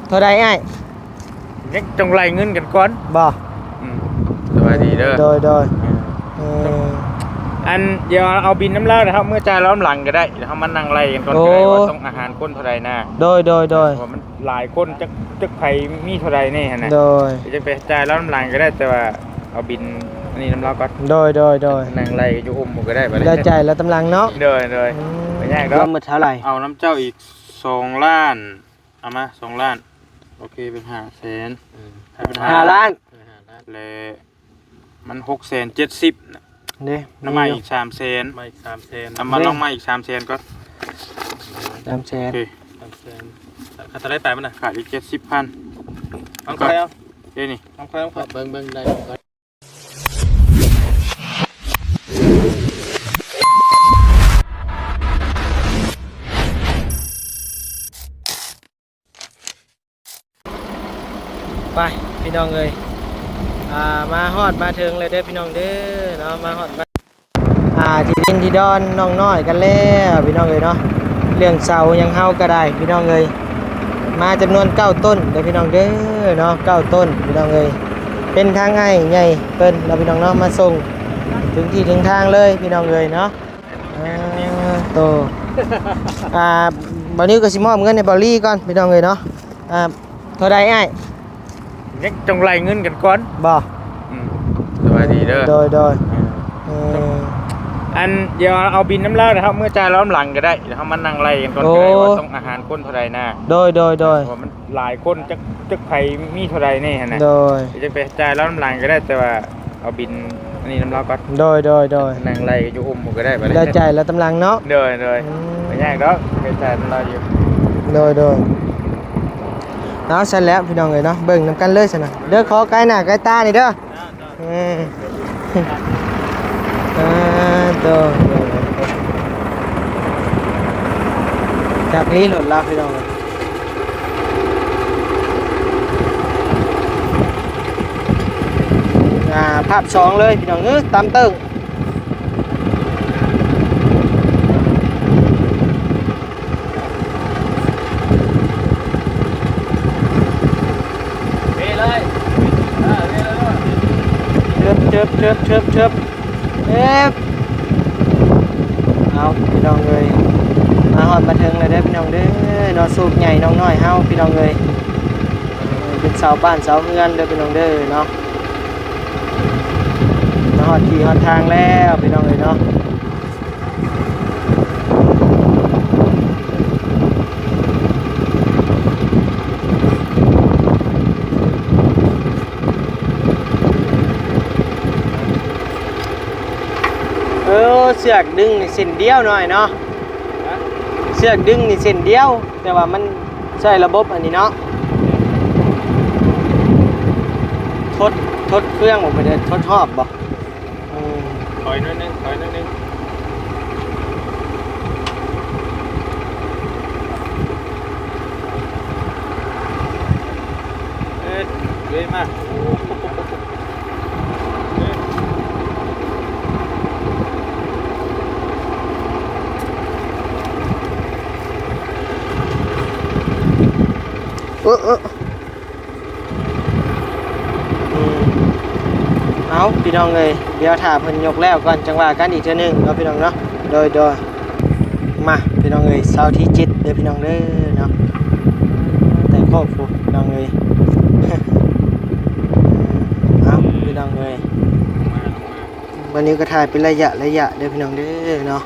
เท่าไรไอ้ยังจงไล่เงินกันก่อนบ่สวัสดีเด้อโดยอันเดี๋ยวเอาบินน้ำเล่านะครับเมื่อจ่ายล้อมหลังก็ได้เดี๋ยวเขามานั่งไล่กันก่อนก็ได้ว่าต้องอาหารคนเท่าไรนะโดยเพราะมันหลายคนจักไผมีเท่าไรนี่ฮะนะโดยจะไปจ่ายล้อมหลังก็ได้แต่ว่าเอาบินอันนี้น้ำเล่าก่อนโดยนั่งไล่อยู่ก็ได้ได้ใจแล้วตำลังเนาะโดยไม่ยากเนาะหมดเท่าไหร่เอาน้ำเจ้าอีก2 ล้านเอามา2 ล้านโอเคเป็น500,000เป็น5 ล้านเลยมัน670,000นะนี่น้ำมาอีก300,000มาอีก300,000เอามาลองมาอีก300,000ก็300,000โอเค300,000ขาดอะไรไปมันน่ะขาดอีก70,000เอาไปเอาเดี๋ยวนี่เอาไปเบิ่งได้ไปพี่น้องเลยมาฮอดมาถึงเลยเด้อพี่น้องเด้อเนาะมาฮอดมาที่ดินที่ดอนน้องน้อยกันแล้วพี่น้องเลยเนาะเรื่องเสายังเฮาก็ได้พี่น้องเลยมาจำนวน9 ต้นเด้อพี่น้องเด้อเนาะ9 ต้นพี่น้องเลยเป็นทางง่ายใหญ่เปิ้นเราพี่น้องเนาะมาส่งถึงที่ถึงทางเลยพี่น้องเลยเนาะโตบ่าวนิ้วก็สิมอบเงินให้บ่าวลี่ก่อนพี่น้องเลยเนาะเท่าใดอ้ายยังจงไล่เงินกันก่อนบ่สวัสดีเด้อโดยอันเดี๋ยวเอาบินน้ำเล่านะครับเมื่อจ่ายล้อมหลังก็ได้เดี๋ยวเขามานั่งไล่กันก่อนก็ได้ว่าต้องอาหารคนเท่าไรนะโดยเพราะมันหลายคนจักไผมีเท่าไรนี่ฮะนะโดยจะไปจ่ายล้อมหลังก็ได้แต่ว่าเอาบินอันนี้น้ำเล่าก่อนโดยนั่งไล่อยู่ก็ได้ได้ใจแล้วตำลังเนาะโดยไม่ยากเนาะไปจ่ายน้ำเล่าอยู่โดยเอาเสร็จแล้วพี่น้องเลยเนาะเบิ่งน้ำกันเลยสินะเด้อขอใกล้หน้าใกล้ตานี่เด้อตัวจากนี้หลดลาพี่น้องภาพ2เลยพี่น้องตามตึ้งเชิบเอาพี่น้องเลยมาหอดมาถึงเลยได้พี่น้องเด้อนอสูบใหญ่น้องน้อยเฮาพี่น้องเลยเป็นเสาบ้านเสาเงินเด้อพี่น้องเด้อเนาะมาหอดที่หอดทางแล้วพี่น้องเลยเนาะเสือกดึงนี่เส้นเดียวหน่อยเนาะเสือกดึงนี่เส้นเดียวแต่ว่ามันใช้ระบบอันนี้เนาะทดเครื่องผมไปเดินทดหอบบ่ถอยนิดนึงเว้ยมาเอาพี่น้องเลยเดี๋ยวถ่าเพิ่นยกแล้วก่อนจังหวะกันอีกเทื่อนึงเนาะพี่น้องเนาะโดยมาพี่น้องเลยเสาที่7เด้อพี่น้องเด้อเนาะแต่ครอบครัวพี่น้องเลยเอาพี่น้องเลยวันนี้ก็ถ่ายเป็นระยะเด้อพี่น้องเด้อเนาะ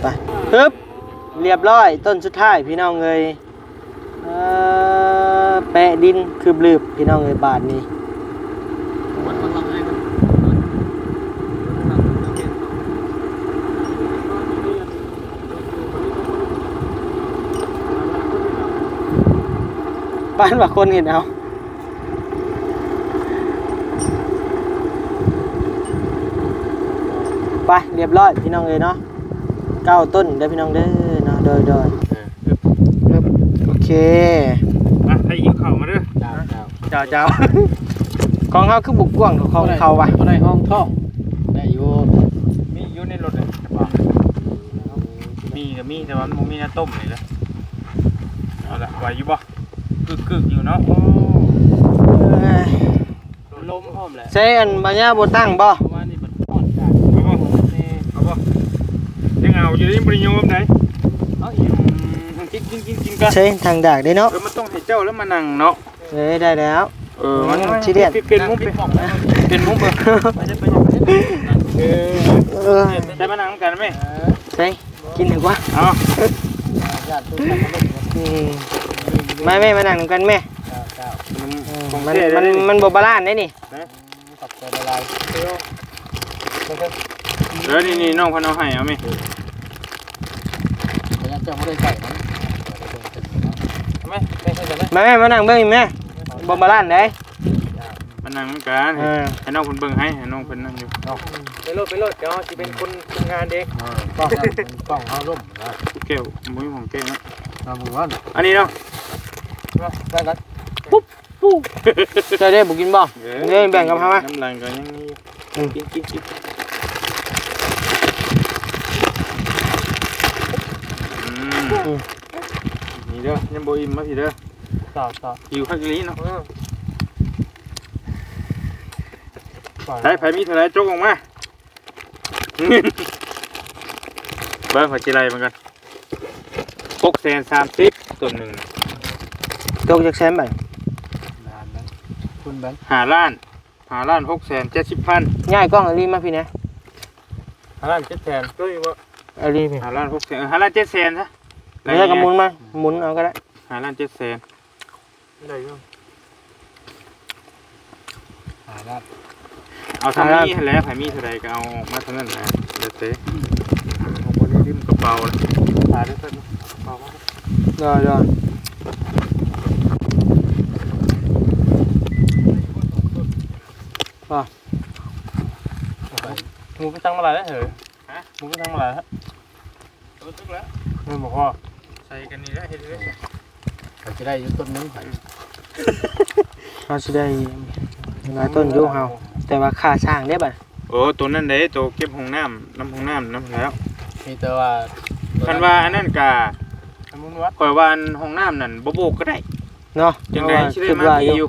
ไปปึ๊บเรียบร้อยต้นสุดท้ายพี่น้องเลยแปะดินคืบลืบพี่น้องเลยบาทนี้บ้านว่าคนเห็นเอาไปเรียบร้อยพี่น้องเลยเนาะ9 ต้นเด้อพี่น้องเด้อเนาะโดยโอเคให้ยิงเข่ามาด้วยเจ้าของเขาคือบุกกว้างของเขาวะในห้องท่อได้อยู่ในรถเลยมีแต่ว่ามันมีน้ำต้มเลยละเอาละไป อยู่บ่กึกอยู่เนาะโอ้ ลมพร้อมแหละ ใช้อันบัญญาบ่ตั้งบ่ เพราะว่านี่มันอ่อนจัด เอาบ่ยังเอาอยู่นี่บ่ได้โยมได้ เอาอีก กินกัน ใช้ทางดากได้เนาะ มันต้องให้เจ้าแล้วมานั่งเนาะ ได้แล้ว มัน ชิเดียน เป็นมุ้งเป็นมุ้ง ไปจะได้มานั่งกันไหม ใช้กินดีกว่า เอา ญาติตู้กันลม แม่มานั่งกันแม่ เจ้า มันบ่บาลานซ์ได้นี่ ตับใจละลาย นี่น้องพนเอาให้เอาไหม พยายามจะไม่ได้ใส่มันไม่ใช่จะไหม แม่มานั่งเบิ่งแม่บ่บาลานซ์ได้ มานั่งกันให้น้องเพิ่นเบิ่งให้น้องเพิ่นนั่งอยู่ ไปโลดเดี๋ยวสิเป็นคนทำงานเด็ก กล้องเขาล่มนะ แก้วมุ้ยของแก้วนะ ทำมือวัน อันนี้เนาะ ได้กัน จะได้บ่กินบ่เด้แบ่งกับเฮามา น้ำลังก็ยังกินนี่เด้อยังบ่อิ่มมาพี่เด้อ ต่อ หิวคักอีหลีเนาะใช้ไผมีเท่าไรจกออกมาเบิ่งขอจิไรเหมือนกัน630ตัวหนึ่ง ตกจากแซมไป คุณแบงค์ 5 ล้าน670,000 ง่ายกล้องอลีมาพี่นะ 5 ล้าน 7 แสนก็อยู่ว่า อลีพี่ 5 ล้าน6แสน5 ล้าน7แสนซะ แล้วก็หมุนมาหมุนเอาก็ได้ 5 ล้าน7แสน ได้อยู่5 ล้าน เอาทำนี้แล้วไผมีเท่าไรก็เอามาเท่านั้นนะเดี๋ยวเต้เอาบ่ได้ริมกระเป๋าเลย ตายได้เพิ่นเบามาก รอป่ะ หมูไปตั้งมาหลายแล้วเหรอฮะหมูไปตั้งมาหลายแล้ว รู้สึกแล้ว ไม่บอกว่า ใส่กันนี่แล้วเฮ็ดได้ เขาจะได้อยู่ต้นนึง เราสิได้หลายต้นอยู่เฮาแต่ว่าค่าสร้างได้บ่ โอ้ตัวนั้นเด้ตัวเก็บห้องน้ำห้องน้ำแล้ว มีแต่ว่า คันว่าอันนั้นกะ สมุนวัด ข่อยว่าอันห้องน้ำนั่นบ่โบกก็ได้ เนาะ จังได๋สิได้มาดีอยู่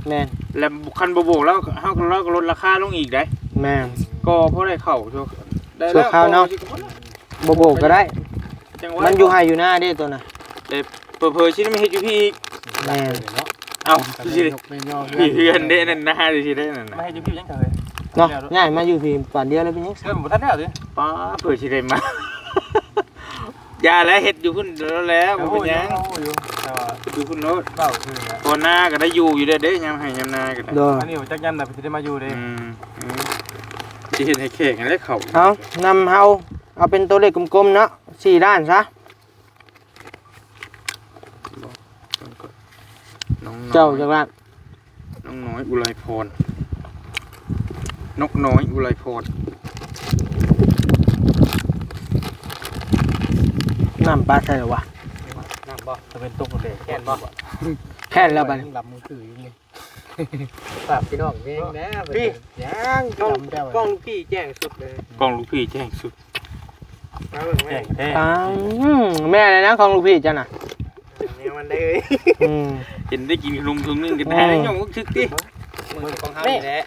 แม่น แล้วคันบ่โบกแล้วเฮาก็ลดราคาลงอีกได้ แม่น ก็พอได้เข้าได้ ชั่วคราวเนาะ บ่โบกก็ได้ จังว่า มันอยู่ไห้อยู่หน้าเด้ตัวน่ะ แต่เผลอๆสิได้มาเฮ็ดอยู่พี่อีก แม่น เนาะ เอ้า ไม่ สิ ย่อ พี่เฮือนเด้นั่นนะสิได้นั่น ไม่ น่ะ ให้ยูพี่ยังเคย เนาะง่ายมาอยู่พี่ป่านเดียวแล้วเป็นยัง เรื่องหมูท่านได้หรือ ป้าเผื่อสิได้มา อย่าแล้วเฮ็ดอยู่พุ่นแล้วบ่เป็นหยัง อยู่แต่ว่า อยู่พุ่นโลด เก่าคือนะ คนหน้าก็ได้อยู่เด้ยามให้ยามนาก็ได้ โดย อันนี้ผมจักยันแต่พี่จะได้มาอยู่เลย สิเฮ็ดให้แขกให้ได้เข้า เอานำเฮาเอาเป็นตัวเลขกลมๆเนาะ4ล้านซะ น้อง เจ้าจักล้าน น้องน้อยอุไรพรนกน้อยอุไรพร น้ำปลาใส่หรอวะ นั่งบ่จะเป็นตุ๊กเลยแค่นบ่ แค่แล้วบัดนี้ หลับมือถืออยู่เลยฝากพี่น้องเองนะพี่ยังกล้องพี่แจ้งสุดเลย กล้องลูกพี่แจ้งสุด แจ้งแท้ แม่อะไรนะของลูกพี่จ้ะน่ะ เนี่ยมันได้ เห็นได้กินขนมถุงนึงกันได้ยองชึกดิ มือของเขานี่แหละ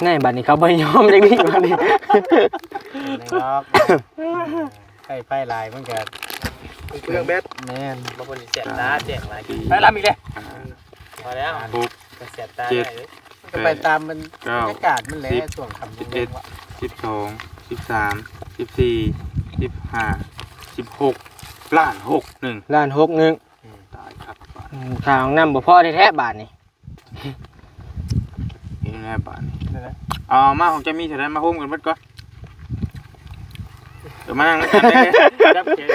แน่บัดนี้เขาบ่ยอมจังนี้บัดนี้ นะครับใกล้ไฟลายมันก็เครื่องแบตแม่นบางคนเสียตาแจ้งลายไฟลามอีกเลยพอแล้ว 6 เสียตาได้ก็ไปตามมันอากาศมันแหละส่วนคำ 12 13 14 15 16ล้าน6 ล้าน6นึง 1ตายครับ ข่าวน้ำบ่พอแท้ๆบาทนี่ นี่แน่บาทเอามาของจะมีเท่าไรมาโฮมกันเบิดก่อนเดี๋ยวมานั่งจับแขน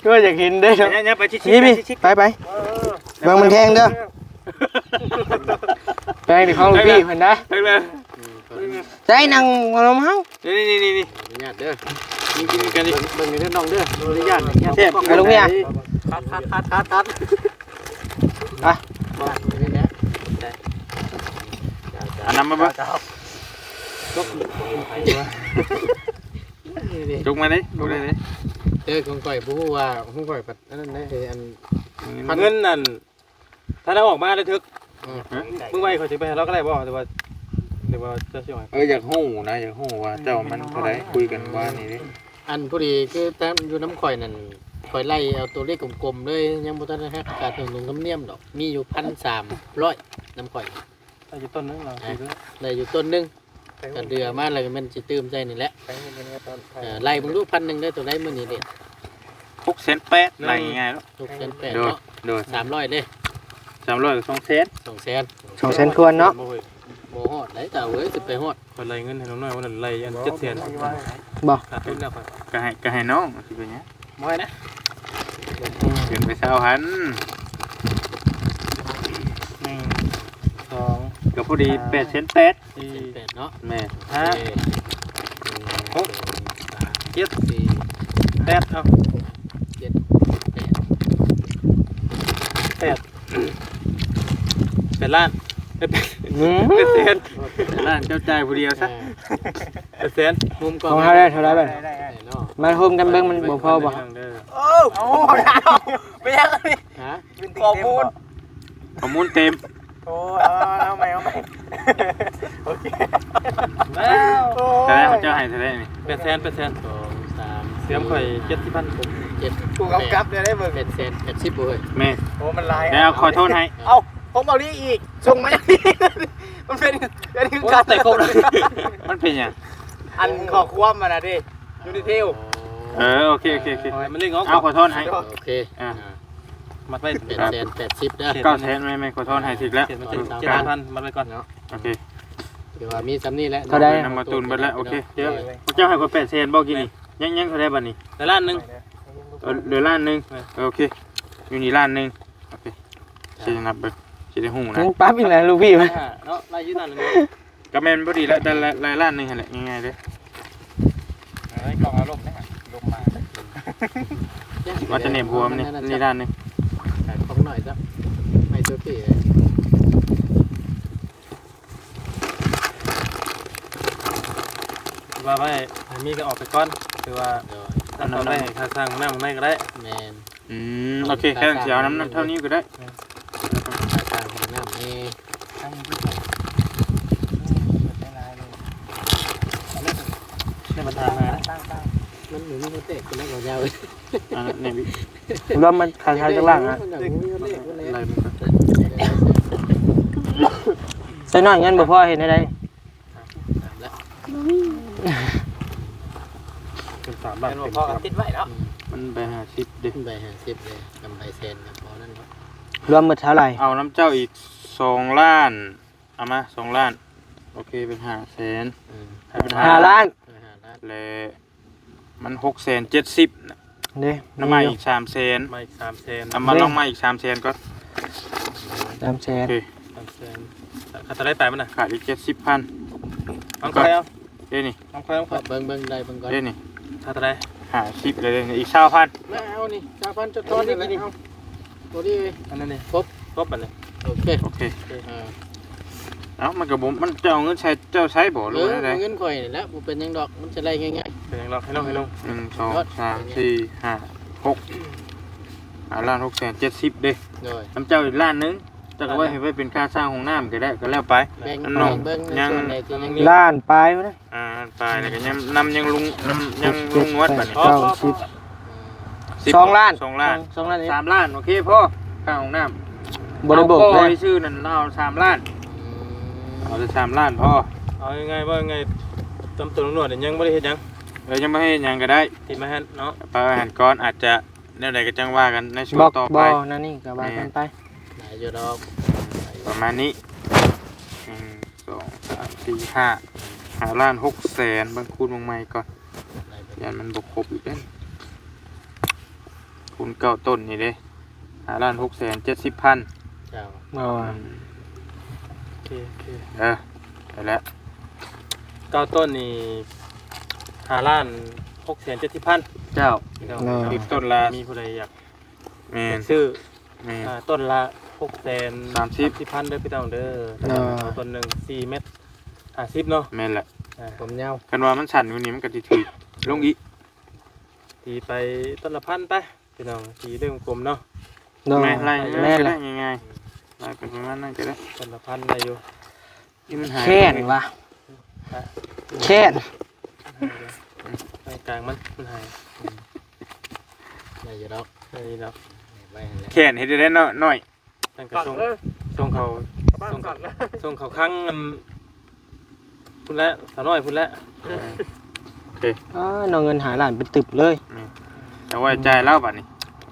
ก็อยากเห็นเด้อ เนี่ยไปชิด นี่พี่ไปเบิ่งมันแทงเด้อไปนี่ของลูกพี่เพิ่นได้ ไปเลย ใจนั่งขนมเฮา นี่ญาติเด้อกินกันดิ เบิ่งในน้องเด้ออนุญาต ไปลูกพี่อ่ะ คัด อ่ะ นี่แหละ อันนั้นมาบ่จุกมาดิดูได้ดิ ของก่อยบ่ฮู้ว่าของก่อยปัดนั่นได้อัน เงินนั่นถ้าเราออกมาได้ทึกมึงไว้เขาจะไปให้เราก็ได้บ่แต่ว่าเจ้าสิว่าอยากฮู้นะอยากฮู้ว่าเจ้ามันเท่าใดคุยกันว่านี่ดิ อันพอดีคือแต่อยู่น้ำข่อยนั่นข่อยไล่เอาตัวเลขกลมๆเลยยังบ่ทันได้ฮักการลงน้ำเนียมดอกมีอยู่1,300น้ำข่อย ได้อยู่ต้นนึงเรา ได้อยู่ต้นนึงก็เดือมาแล้วมันสิตื้มใจนี่แหละไล่เบิ่งดู1,000ได้ตัวใดมื้อนี้เด้ 6,800ไหนง่ายๆเนาะ 6,800เนาะ โดย 300เด้ 300กับ2,000 200,000 200,000ควรเนาะ บ่ฮอดได้แต่เว้ยสิไปฮอด คนไล่เงินให้น้องน้อยวันนั้นไล่อัน700,000 บ่ ขาดทุนแล้วครับ ก็ให้น้องสิเป็นหยัง บ่ให้นะ เกินไป20,000 1 2 ก็พอดี8,800 8เนาะ แม่ 5 6 7 8เอาเป็นล้านเป็นแสน ร้านเจ้าจ่ายผู้เดียวซะ เป็นแสน มุมก ของเฮาได้เท่าไหร่บัด เนาะ มาโฮมกันเบิ่งมันบ่พอบ่ ไม่ยังนี่ ฮะ ข้อมูล ข้อมูลเต็ม โอ้เอาใหม่โอเคแล้ว แต่ได้เขาเจ้าให้เท่าไหร่นี่ เป็นแสนเป็นแสน 2 3 เสียมข่อย70,000ผม 7 กูกำกับได้เบิ่ง เป็นเซน80บ่เฮ้ย แม่ โอ้มันลาย แล้วขอโทษให้ เอ้าผมเอานี่อีกส่งมาอย่างนี้มันเป็นการ แต่ครบเลย มันเป็นหยัง อันขอความมานะดิยูนิเทล โอเค มันเรียกง้อ เอาขอโทษให้ โอเค มัดไว้ เป็นเซน80เด้อ 9,000ไม่ขอโทษให้สิแล้ว เขียนมา7,000มัดไว้ก่อนเนาะ โอเค ถือว่ามีซ้ำนี่แหละ นำมาตูนเบิดแล้วโอเคเดี๋ยวพระเจ้าให้กว่า8,000บ่กินนี่ยังเท่าไหร่บัดนี้ แต่ล้านนึง เหลือล้านหนึงโอเคอยู่นี่ล้านหนึงโอเคสินับเบิ่งสิได้ฮู้นะ ยังปั๊บอีกแล้วลูกพี่มัน เนาะไล่ยืดล้านนึง ก็แม่นบ่ดีแล้วแต่ละล้านหนึงหั่นแหละง่ายๆเด้ ไอ้กล่องอารมณ์เนี่ยลงมา ว่าจะเหน็บหัวมันนี่ล้านหนึง ของหน่อยซะไม่ตัวพี่ ว่าไว้มีก็ออกไปก่อนคือว่าอันนั้นได้ค่าสร้างหน้ามันได้ก็ได้ แมน โอเคแค่สิเอาน้ำเท่านี้ก็ได้ ต่างของน้ำนี่ ตั้งที่ไหนไม่ลายเลย ได้มาทางมา ตั้ง มันหมุนมันเตะกันแล้วก็ยาว อันนี้บิ รวมมันคล้ายๆจังล่างอ่ะ ไล่มันก่อน ใส่น้อยเงินบ่พอเฮ็ดได้ เป็น3 บาท เป็นพ่อกับติดไว้เนาะ มันไป50ดิ ใบ50เลยกำไรเซนครับพอนั่นเนาะ รวมหมดเท่าไหร่ เอาน้ำเจ้าอีก2ล้านเอามา2ล้านโอเคเป็น500,000ให้เป็น 5 ล้าน และมัน670,000น่ะ เด้ น้ำมาอีก300,000 มาอีก3แสน เอามาลองมาอีก300,000ก่อน 300,000 โอเค 3แสนถ้าได้ไปมันน่ะ ขาดอีก70,000 เอาไปเอา เด้นี่ เอาไป เบิ่งได้เบิ่งก่อน เด้นี่ ถ้าได้ 50เลยเด้นี่อีก20,000 ไม่เอานี่3,000จะทอนนี่กินเอาตัวนี้ อันนั้นนี่ ครบ อันนี้ โอเค โอเคเอ้ามันก็บ่มันจะเอาเงินใช้เจ้าใช้บ่หรือว่าได เงินข่อยนี่แหละบ่เป็นยังดอกมันจะไล่ง่าย เป็นอย่างเราให้ลง 1 2 3 4 5 6ล้าน670,000เด้ ๆโดย น้ำเจ้าอีกล้านนึงเจ้าก็ไว้ให้ไว้เป็นค่าสร้างห้องน้ำก็ได้ก็แล้วไป แบ่ง น้อง เบิ่งใน ยัง ส่วนใดที่ยัง ล้านปลายบ่ได้ ไปแล้วก็ยังลุงยังลุงงวดบัดนี้ 2 ล้าน 2 ล้าน 2 ล้านเอง 3 ล้านโอเคพ่อค่าห้องน้ำ บ่ได้บอก เล เลย ยชื่อนั่นเอา3 ล้านเอาแต่3 ล้านพ่อ เอาง่ายๆว่าไงตำตัวหนวดยังไม่ได้เห็นยัง ยังไม่ให้ยังก็ได้ ติดมาให้เนาะ ไปอาหารก้อนอาจจะแนวใดก็จังว่ากันในช่ว บ ง อก ต่อ บ่ ไป นั่นนี่ก็ว่ากันไป หลายอยู่ดอก ประมาณนี้1 2 3 4 5ล้าน6แสนบางคูณวงใหม่ก่อนยันมันบกครบอีกเด้คูณ9ต้นนี่เด้ล้าน670,000 เจ้า บ่ โอเค ไปแล้ว 9 ต้นนี่5,670,000 เจ้า อีกต้นละมีผู้ใดอยาก แม่น ซื้อ แม่น ต้นละ630,000เด้อพี่น้องเด้อต้นหนึ่ง4 เมตร50เนาะ แม่นแหละ ผมยาว กันว่ามันสั่นกว่านี้มันก็สิถือลงอีก ตีไปต้นละ1,000ไปพี่น้องตีเรื่องกลมเนาะ โดย แม่ไล่ แม่น ได้ ล่ะ ง่ายๆไล่เป็นประมาณนั้นก็ได้ คนละพันได้อยู่ ที่มันหาย แค่นวะแค่น ในกลางมันหาย ได้อยู่ดอก ได้แล้ว ไว้หั่นแหละ แขนเฮ็ดได้น้อย ตั้งแต่ช่วงเขาช่วงเขาครั้งพุ่นละสาวน้อยพุ่นละ น้องเงินหาหลานเป็นตึบเลย แต่ว่าใจเล่าบัดนี้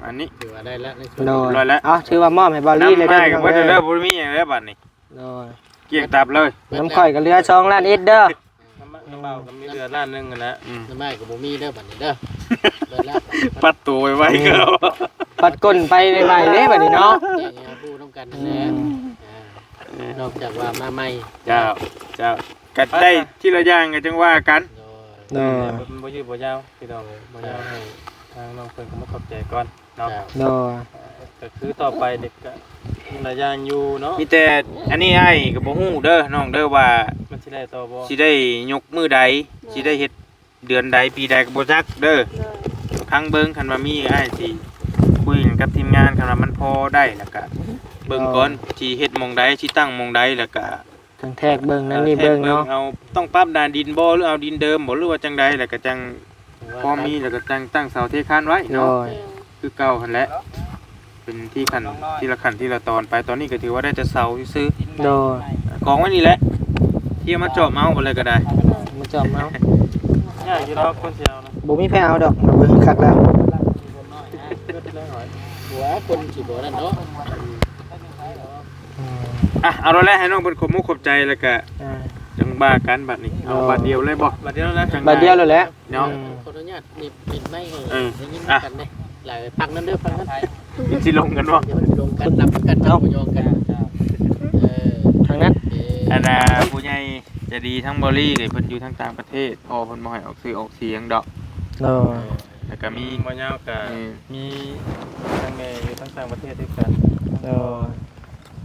อันนี้ ถือว่าได้แล้วในส่วน โด ร้อยแล้ว เอาชื่อว่ามอบให้บอลลี่เลย น้ำ เด้ ไม้ อ กับ พี่ ว่า น้ จะ อง เลิ เด้ กบ่มีอย่างแล้วบัดนี้ โดย เกี่ยงตับเลย น้ำข่อยกับเรือ2 ล้านเอ็ดเด้อ น้ำเบาก็มีเรือล้านนึงกันแล้ว น้ำไม้กับบ่มีเด้อบัดนี้เด้อเบิดแล้ว ปัดตัวไว้ก็ ปัดก้นไปใหม่ๆเด้บัดนี้เนาะ แจ้งให้ผู้ต้องกันนั่นแหละนอกจากว่ามาใหม่ เจ้ากัดได้ที่ละอย่างก็จังว่ากัน โดย โดย บ่ยืดบ่ยาวพี่น้องบ่ยาวให้ทางน้องเพิ่นก็มาขอบใจก่อนเนาะ โดย ก็คือต่อไปเด็กก็มีหลายอย่างอยู่เนาะ มีแต่อันนี้ให้ก็บ่ฮู้เด้อน้องเด้อว่า มันสิได้ต่อบ่ สิได้ยกมือใดสิได้เฮ็ดเดือนใดปีใดก็บ่จักเด้อพังเบิ่งคันว่ามีก็ให้สิคุยกันกับทีมงานคันว่ามันพอได้แล้วก็เบิ่งก่อนสิเฮ็ดหม่องใดสิตั้งหม่องใดแล้วก็ ทั้งแทกเบิ่งนั่นนี่เบิ่งเนาะ เอาต้องปรับดานดินบ่หรือเอาดินเดิมบ่หรือว่าจังใดแล้วก็จังพอมีแล้วก็จังตั้งเสาเทคานไว้ โด เนาะ ย คือเก่าหั่นแหละเป็นที่ขั้นที่ละขั้นที่ละตอนไปตอนนี้ก็ถือว่าได้แต่เสาซื้อ โดย กองไว้นี่แหละที่เอามาเจาะเมาส์อะไรก็ได้ มาจอมเอา ง่ายอยู่เนาะคนสิเอาเนาะ บ่มีแพ้เอาดอกมาเบิ่งคักแล้ว หัวคนสิบ่นั่นเนาะ เอาแล้วแหละให้น้องเป็นขบมุกขบใจแล้วก็ อ่า จังบ้ากันบัดนี้เอาบัดเดียวเลยบ่ บัดเดียวแล้ว จัง บัดเดียวแล้วแหละ เนาะ ขออนุญาตนี่ปิดไม้ให้ เออ ได้ยิน อ่ะ กันเด้หลายพักนั้นเด้อพักนั้น นี่สิลงกันบ่ เดี๋ยวมันลงกันรับกันเอาบ่ยอมกันเออ ทางนั้น อันน่ะผู้ใหญ่ใจะดีทั้งบริเพิ่นอยู่ทั้งต่างประเทศพอเพิ่นบ่ให้ออกสื่อออกเสียงดอก โดย แล้วก็มี บ่ยาวก็ เออ มีทั้งแม่อยู่ทั้งต่างประเทศด้วยกัน โดย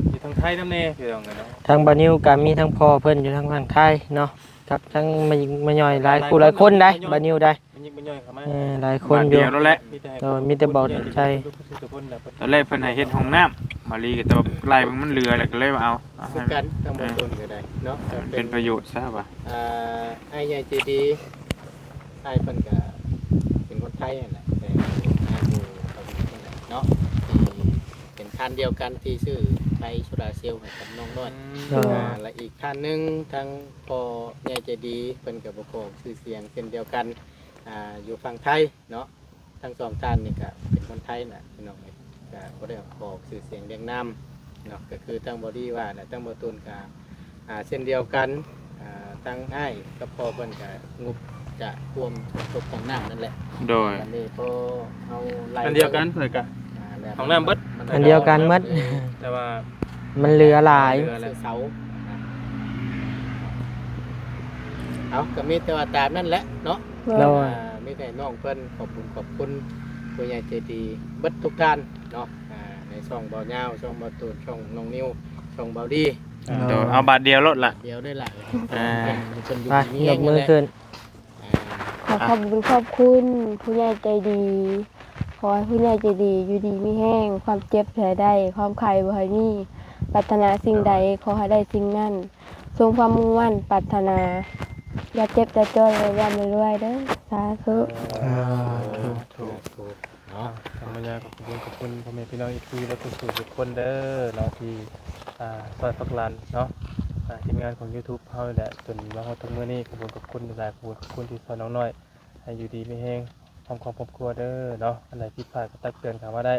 อยู่ทั้งไทยนำแน่พี่น้องเนาะ ทางบานิวก็มีทั้งพ่อเพิ่นอยู่ทางฝั่งไทยเนาะกับทั้งมาย่อยหลายคู่หลายคนได้บานิวได้ มันยิงมันย่อยเข้ามา หลายคน บาด อยู่ เดียวแล้วแหละ มีแต่บอกใจ ทุกคนแหละ ตอนแรกเพิ่นให้เฮ็ดห้องน้ำมาลีก็แต่ว่าไล่มันเรือแล้วก็เลยมาเอา คือกันทั้งหมดต้นก็ได้เนาะก็ เป็นประโยชน์ซะว่า ไอ้ใหญ่ใจดีไอ้เพิ่นก็เป็นคนไทยนั่นแหละแต่ไอ้อยู่กับคนไหนเนาะที่เป็นท่านเดียวกันที่ชื่อไทยสุราเซลให้กับน้องน้อย โดย และอีกท่านหนึงทั้งพ่อใหญ่ใจดีเพิ่นก็บ่ขอชื่อเสียงเช่นเดียวกันอยู่ฝั่งไทยเนาะทั้งสองท่านนี่ก็เป็นคนไทยน่ะพี่น้องก็บ่ได้ขอชื่อเสียงเรียงนามเนาะก็คือทั้งบอดี้ว่าและทั้งบ่ตูนก็เช่นเดียวกันทั้งอ้ายกับพ่อเพิ่นก็งบจะท่วมตกของน้ำนั่นแหละ โดย อันนี้พอเอาไล่ อันเดียวกันเพิ่นก็ แล้ว ของน้ำเบิด อันเดียวกันหมด แต่ว่า มันเหลือหลาย เสือเสาเอาก็มีแต่ว่าตามนั่นแหละเนาะ โดย มีแต่น้องเพิ่นขอบคุณผู้ใหญ่ใจดีเบิดทุกท่านเนาะในช่องเบาเงาช่องเบาตูนช่องน้องนิวช่องเบาดี โดยเอาบาทเดียวลดล่ะ เดียวด้วยล่ะ อ่า คนอยู่ ไป ที่ ยกมือขึ้น ขอขอบคุณขอบคุณผู้ใหญ่ใจดี ขอให้ผู้ใหญ่ใจดีอยู่ดีไม่แห้ง ความเจ็บแผลได้ความไข้บ่ให้มีปรารถนาสิ่งใดขอให้ได้สิ่งนั้นทรงความมุ่งมั่นปรารถนา อย่าเจ็บอย่าจนอย่าย่ำรวยเด้อสาธุ ถูกเนาะธรรมยาขอบคุณพ่อแม่พี่น้องอีกทีและทุกคนเด้อเนาะที่ซอยพักลันเนาะทีมงานของ YouTube เฮาแหละจนมาฮอดทุกมื้อนี้ขอบคุณหลายขอบคุณที่สอนน้องน้อยให้อยู่ดีไม่แห้งทำความครอบครัวเด้อเนาะอันไหนผิดพลาดก็ตักเตือนเข้ามาได้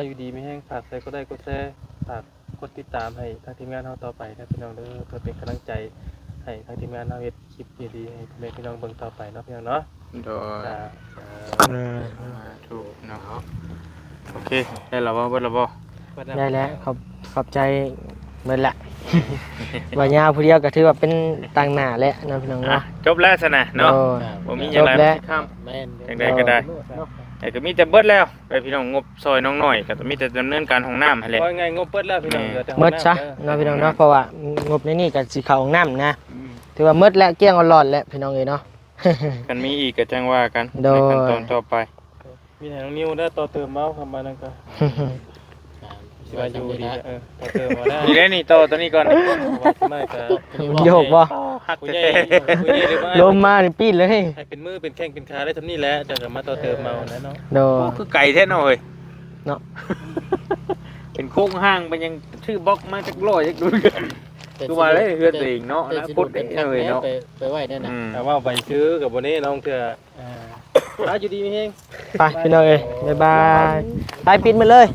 อยู่ดีไม่แห้งฝากใส่ก็ได้กดแชร์ฝากกดติดตามให้ทางทีมงานเฮาต่อไปนะพี่น้องเด้อเพื่อเป็นกำลังใจให้ทางทีมงานเฮาเฮ็ดคลิปดีๆให้พ่อแม่พี่น้องเบิ่งต่อไปเนาะพี่น้องเนาะ โดย จ้า ถูกเนาะโอเคได้แล้วบ่เบิดแล้วบ่ ได้แล้วขอบใจเบิดละ ว่ายาวผู้เดียวก็ถือว่าเป็นต่างหน้าแล้วเนาะพี่น้อง อ่ะ เนาะ จบแล้วซะนะเนาะ โดย บ่มีหยังหลาย จบแล้ว ข้าม แม่น จังใดก็ได้ แต่ก็มีแต่เบิดแล้วไปพี่น้องงบซอยน้องน้อยก็มีแต่ดำเนินการห้องน้ำให้แหละ ว่าไงงบเปิดแล้วพี่น้องเหลือแต่ห้อง หมด น้ำ ซะ เด้อ เนาะพี่น้องเนาะเพราะว่างบในนี่ก็สิเข้าห้องน้ำนะถือว่าหมดแล้วเกลี้ยงอ่อนๆแล้วพี่น้องเอ้ยเนาะ กันมีอีกก็จังว่ากัน โดย ในขั้นตอนต่อไป มีแต่น้องนิวได้ต่อเติมเมาส์เข้ามานั่นก็ สิว่าอยู่ดีพอเติมมาได้ นี่ได้นี่โตตัวนี้ก่อน ไม่ก็ โยกบ่ หัก ผู้ แท้ ใหญ่ผู้ใหญ่หรือว่า ลมมานี่ปีนเลย ให้เป็นมือเป็นแข้งเป็นขาได้ทำนี่แหละจะมาต่อเติมมาแล้วเนาะ โด ๆโอ้คือไก่แท้หน่อย เนาะ เป็นโค้งห้างมันยังชื่อบล็อกมาจากร้อยจักดูกันคือว่าเลยเฮือนตัวเองเนาะนะพุทธเอ้ยเนาะ ไปไว้นั่นน่ะ แต่ว่าไปซื้อกับวันนี้น้องเถื่ออยู่ดีมีเฮง ไปพี่น้องเอ้ยบ๊ายบายไปปิดมาเลย